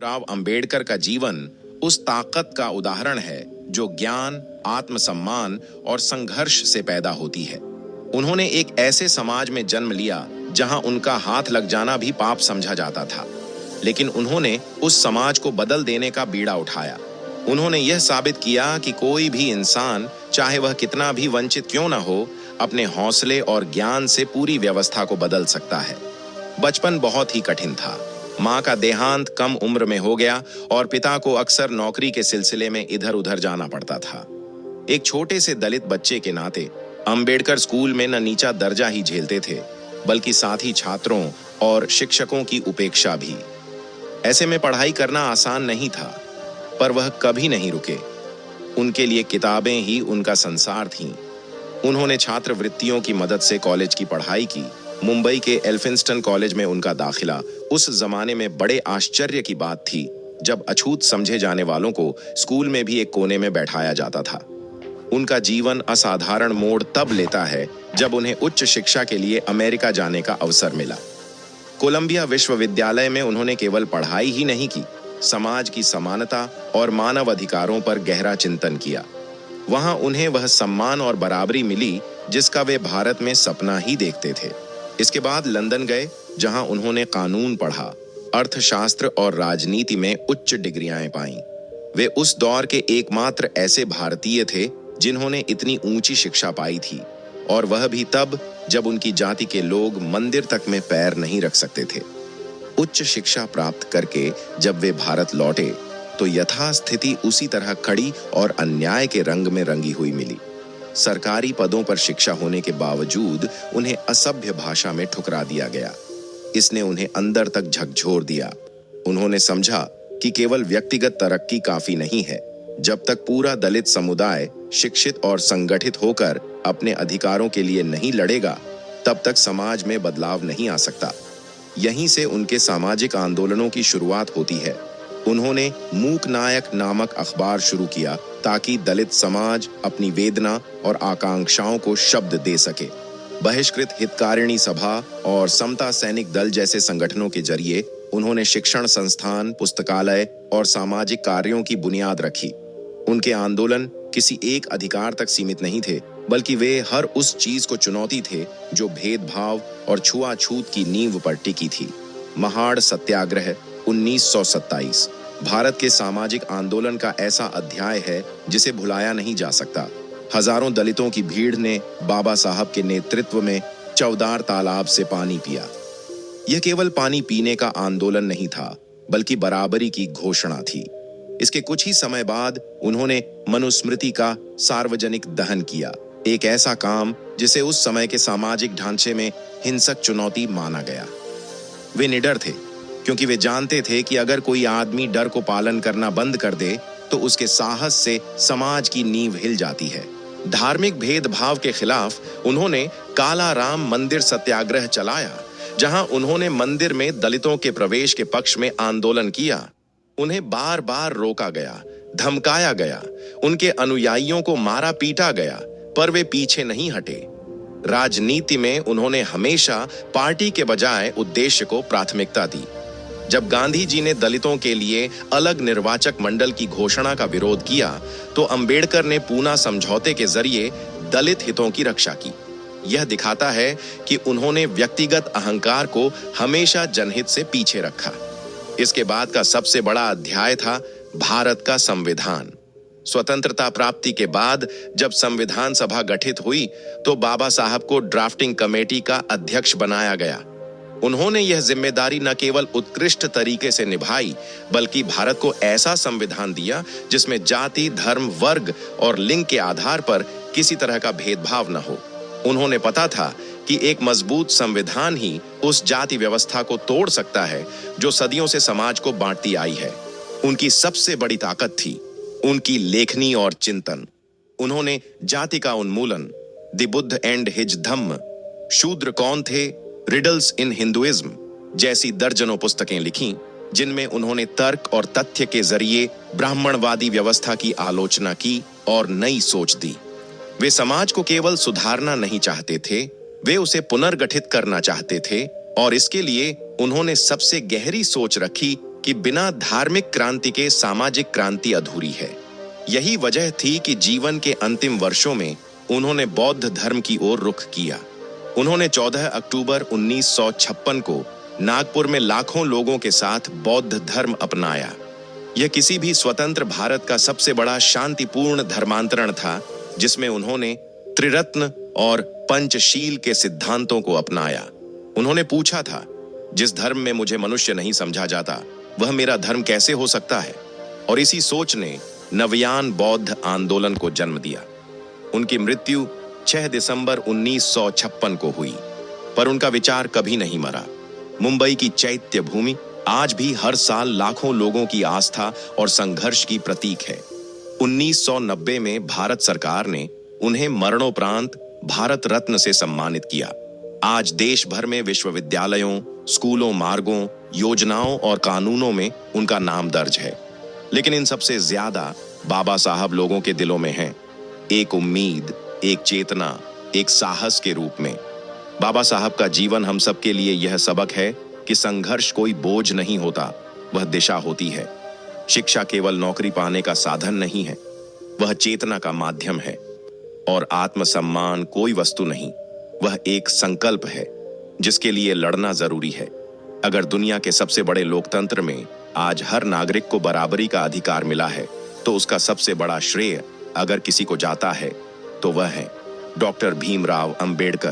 राव अंबेडकर का जीवन उस ताकत का उदाहरण है जो ज्ञान, आत्मसम्मान और संघर्ष से पैदा होती है। उन्होंने एक ऐसे समाज में जन्म लिया जहां उनका हाथ लग जाना भी पाप समझा जाता था, लेकिन उन्होंने उस समाज को बदल देने का बीड़ा उठाया। उन्होंने यह साबित किया कि कोई भी इंसान, चाहे वह कितना भी वंचित क्यों न हो, अपने हौसले और ज्ञान से पूरी व्यवस्था को बदल सकता है। बचपन बहुत ही कठिन था। माँ का देहांत कम उम्र में हो गया और पिता को अक्सर नौकरी के सिलसिले में इधर उधर जाना पड़ता था। एक छोटे से दलित बच्चे के नाते अंबेडकर स्कूल में न नीचा दर्जा ही झेलते थे, बल्कि साथी छात्रों और शिक्षकों की उपेक्षा भी। ऐसे में पढ़ाई करना आसान नहीं था, पर वह कभी नहीं रुके। उनके लिए किताबें ही उनका संसार थीं। उन्होंने छात्रवृत्तियों की मदद से कॉलेज की पढ़ाई की। मुंबई के एल्फिंस्टन कॉलेज में उनका दाखिला उस जमाने में बड़े आश्चर्य की बात थी, जब अछूत समझे जाने वालों को स्कूल में भी एक कोने में बैठाया जाता था। उनका जीवन असाधारण मोड़ तब लेता है जब उन्हें उच्च शिक्षा के लिए अमेरिका जाने का अवसर मिला। कोलंबिया विश्वविद्यालय में उन्होंने केवल पढ़ाई ही नहीं की, समाज की समानता और मानव अधिकारों पर गहरा चिंतन किया। वहां उन्हें वह सम्मान और बराबरी मिली जिसका वे भारत में सपना ही देखते थे। इसके बाद लंदन गए, जहां उन्होंने कानून पढ़ा, अर्थशास्त्र और राजनीति में उच्च डिग्रियां पाईं। वे उस दौर के एकमात्र ऐसे भारतीय थे जिन्होंने इतनी ऊंची शिक्षा पाई थी, और वह भी तब जब उनकी जाति के लोग मंदिर तक में पैर नहीं रख सकते थे। उच्च शिक्षा प्राप्त करके जब वे भारत लौटे तो यथास्थिति उसी तरह कड़ी और अन्याय के रंग में रंगी हुई मिली। सरकारी पदों पर शिक्षा होने के बावजूद उन्हें असभ्य भाषा में ठुकरा दिया गया। इसने उन्हें अंदर तक झकझोर दिया। उन्होंने समझा कि केवल व्यक्तिगत तरक्की काफी नहीं है। जब तक पूरा दलित समुदाय शिक्षित और संगठित होकर अपने अधिकारों के लिए नहीं लड़ेगा, तब तक समाज में बदलाव नहीं आ सकता। यहीं से उनके सामाजिक आंदोलनों की शुरुआत होती है। उन्होंने मूक नायक नामक अखबार शुरू किया ताकि दलित समाज अपनी वेदना और आकांक्षाओं को शब्द दे सके। बहिष्कृत हितकारिणी सभा और समता सैनिक दल जैसे संगठनों के जरिए उन्होंने शिक्षण संस्थान, पुस्तकालय और सामाजिक कार्यों की बुनियाद रखी। उनके आंदोलन किसी एक अधिकार तक सीमित नहीं थे, बल्कि वे हर उस चीज को चुनौती थे जो भेदभाव और छुआछूत की नींव पर टिकी थी। महाड़ सत्याग्रह 1927 भारत के सामाजिक आंदोलन का ऐसा अध्याय है जिसे भुलाया नहीं जा सकता। हजारों दलितों की भीड़ ने बाबा साहब के नेतृत्व में चौदार तालाब से पानी पिया। यह केवल पानी पीने का आंदोलन नहीं था, बल्कि बराबरी की घोषणा थी। इसके कुछ ही समय बाद उन्होंने मनुस्मृति का सार्वजनिक दहन किया, एक ऐसा काम जिसे उस समय के सामाजिक ढांचे में हिंसक चुनौती माना गया। वे निडर थे, क्योंकि वे जानते थे कि अगर कोई आदमी डर को पालन करना बंद कर दे तो उसके साहस से समाज की नींव हिल जाती है। धार्मिक भेदभाव के खिलाफ उन्होंने काला राम मंदिर सत्याग्रह चलाया, जहां उन्होंने मंदिर में दलितों के प्रवेश के पक्ष में आंदोलन किया। उन्हें बार बार रोका गया, धमकाया गया, उनके अनुयायियों को मारा पीटा गया, पर वे पीछे नहीं हटे। राजनीति में उन्होंने हमेशा पार्टी के बजाय उद्देश्य को प्राथमिकता दी। जब गांधी जी ने दलितों के लिए अलग निर्वाचक मंडल की घोषणा का विरोध किया, तो अंबेडकर ने पूना समझौते के जरिए दलित हितों की रक्षा की। यह दिखाता है कि उन्होंने व्यक्तिगत अहंकार को हमेशा जनहित से पीछे रखा। इसके बाद का सबसे बड़ा अध्याय था भारत का संविधान। स्वतंत्रता प्राप्ति के बाद जब संविधान सभा गठित हुई तो बाबा साहब को ड्राफ्टिंग कमेटी का अध्यक्ष बनाया गया। उन्होंने यह जिम्मेदारी न केवल उत्कृष्ट तरीके से निभाई, बल्कि भारत को ऐसा संविधान दिया जिसमें जाति, धर्म, वर्ग और लिंग के आधार पर किसी तरह का भेदभाव न हो। उन्होंने पता था कि एक मजबूत संविधान ही उस जाति व्यवस्था को तोड़ सकता है जो सदियों से समाज को बांटती आई है। उनकी सबसे बड़ी ताकत थी उनकी लेखनी और चिंतन। उन्होंने जाति का उन्मूलन, द बुद्ध एंड हिज धम्म, शूद्र कौन थे, रिडल्स इन हिंदुइज्म जैसी दर्जनों पुस्तकें लिखीं, जिनमें उन्होंने तर्क और तथ्य के जरिए ब्राह्मणवादी व्यवस्था की आलोचना की और नई सोच दी। वे समाज को केवल सुधारना नहीं चाहते थे, वे उसे पुनर्गठित करना चाहते थे, और इसके लिए उन्होंने सबसे गहरी सोच रखी कि बिना धार्मिक क्रांति के सामाजिक क्रांति अधूरी है। यही वजह थी कि जीवन के अंतिम वर्षों में उन्होंने बौद्ध धर्म की ओर रुख किया। उन्होंने 14 अक्टूबर 1956 को नागपुर में लाखों लोगों के साथ बौद्ध धर्म अपनाया। यह किसी भी स्वतंत्र भारत का सबसे बड़ा शांतिपूर्ण धर्मांतरण था, जिसमें उन्होंने त्रिरत्न और पंचशील के सिद्धांतों को अपनाया। उन्होंने पूछा था, जिस धर्म में मुझे मनुष्य नहीं समझा जाता, वह मेरा धर्म कैसे हो सकता है? और इसी सोच ने नवयान बौद्ध आंदोलन को जन्म दिया। उनकी मृत्यु 6 दिसंबर 1956 को हुई, पर उनका विचार कभी नहीं मरा। मुंबई की चैत्य भूमि आज भी हर साल लाखों लोगों की आस्था और संघर्ष की प्रतीक है। 1990 में भारत सरकार ने उन्हें मरणोपरांत भारत रत्न से सम्मानित किया। आज देश भर में विश्वविद्यालयों, स्कूलों, मार्गों, योजनाओं और कानूनों में उनका नाम दर्ज है। लेकिन इन सबसे ज्यादा बाबा साहब लोगों के दिलों में हैं, एक उम्मीद, एक चेतना, एक साहस के रूप में। बाबा साहब का जीवन हम सब के लिए यह सबक है कि संघर्ष कोई बोझ नहीं होता, वह दिशा होती है। शिक्षा केवल नौकरी पाने का साधन नहीं है, वह चेतना का माध्यम है। और आत्मसम्मान कोई वस्तु नहीं, वह एक संकल्प है जिसके लिए लड़ना जरूरी है। अगर दुनिया के सबसे बड़े लोकतंत्र में आज हर नागरिक को बराबरी का अधिकार मिला है, तो उसका सबसे बड़ा श्रेय अगर किसी को जाता है तो वह है डॉक्टर भीमराव अंबेडकर।